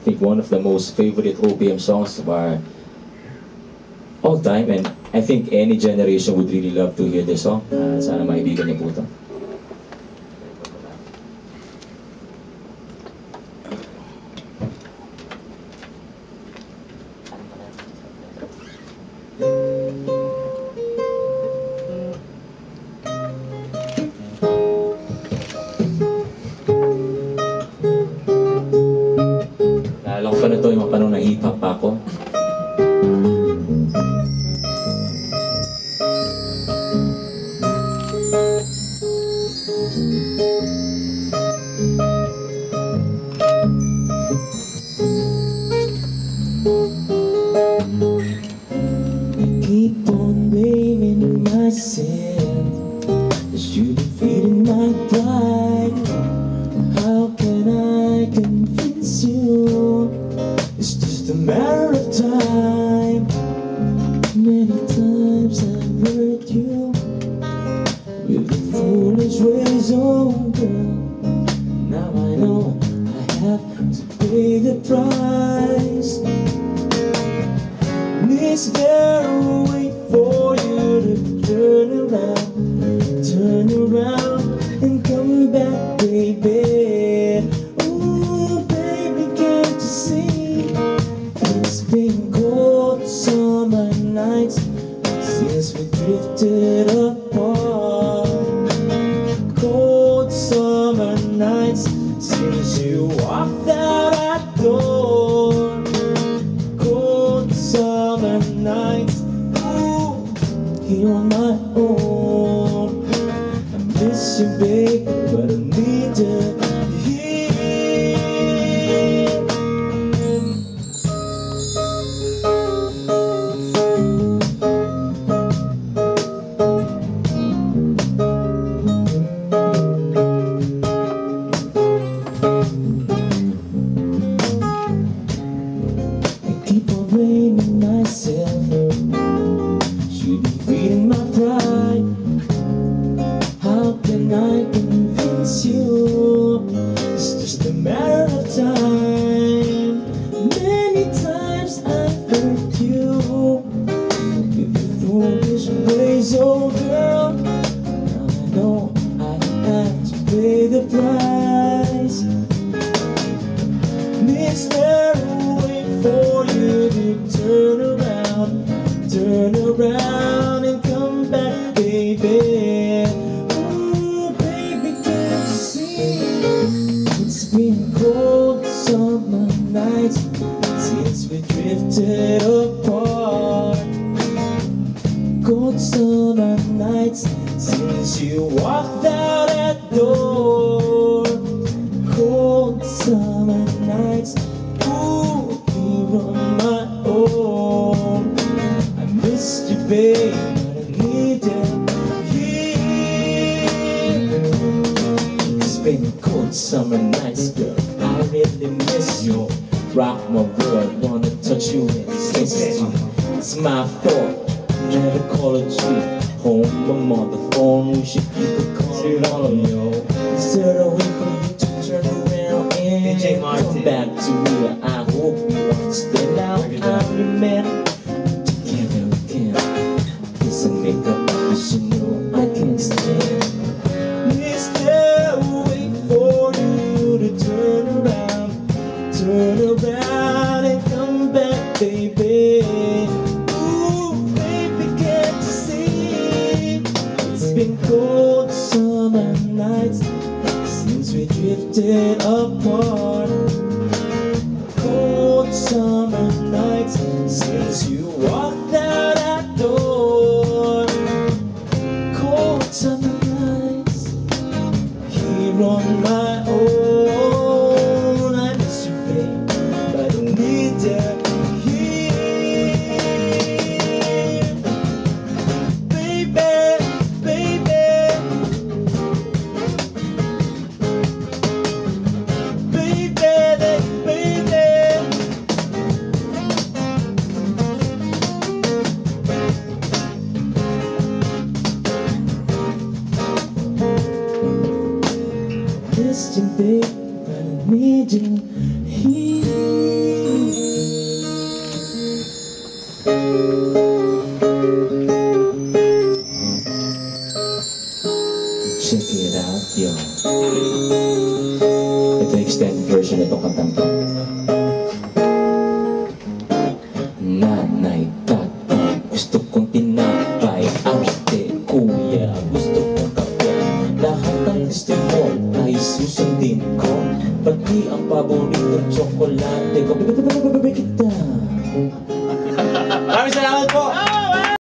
think one of the most favorite OPM songs of our all time, and I think any generation would really love to hear this song. Sana maibigan niyo po ito. Naalala ko pa na ito, yung mga panahon na hip-hop pa ako. Keep on blaming myself, I should be feeding my pride. How can I convince you? It's just a matter of time. Many times I've hurt you with the foolish ways, oh girl. Now I know I have to pay the price. Is there a way for you to turn around and come back, baby? Ooh, baby, can't you see? It's been cold summer nights since we drifted apart. Cold summer nights since you walked out that door. Cold summer nights, ooh, here on my own. I miss you, babe, but I need you here. I keep on blaming myself, should be feeding my pride. How can I convince you? It's just a matter of time. Many times I've hurt you with the foolish ways, oh girl. Now I know I have to pay the price. Is there a way for you to turn around and come back, baby? Ooh, baby, can't you see? It's been cold summer nights since we drifted apart. Cold summer nights since you walked out that door. Cold summer nights, ooh, here on my own. I missed you, babe, but I need you here. It's been cold summer nights, girl, I really miss you. Rock my world, wanna touch you and kiss you. It's my fault, never call it you. Home, I'm on the phone, we should keep it calm on, yo. Is there a way for you to turn around and come back to me? I hope you understand now. I'm your man. Together again. This will make up, cause you know I can't stand. Is there a way for you to turn around and come back, baby? Ooh, baby, can't you see? It's been cold summer nights since we drifted apart. Cold summer nights since you walked out that door. Cold summer nights here on my own. I miss you, babe, but I need you here. Baby, baby, baby, baby. Check it out, yo. Ito extended version na itong kantang to. Nanay, tatay, gusto kong tinapay. Ate, kuya, gusto kong kape. Lahat ng gusto mo ay susundin ko. Pati ang paboritong tsokolate ko. Bebe kita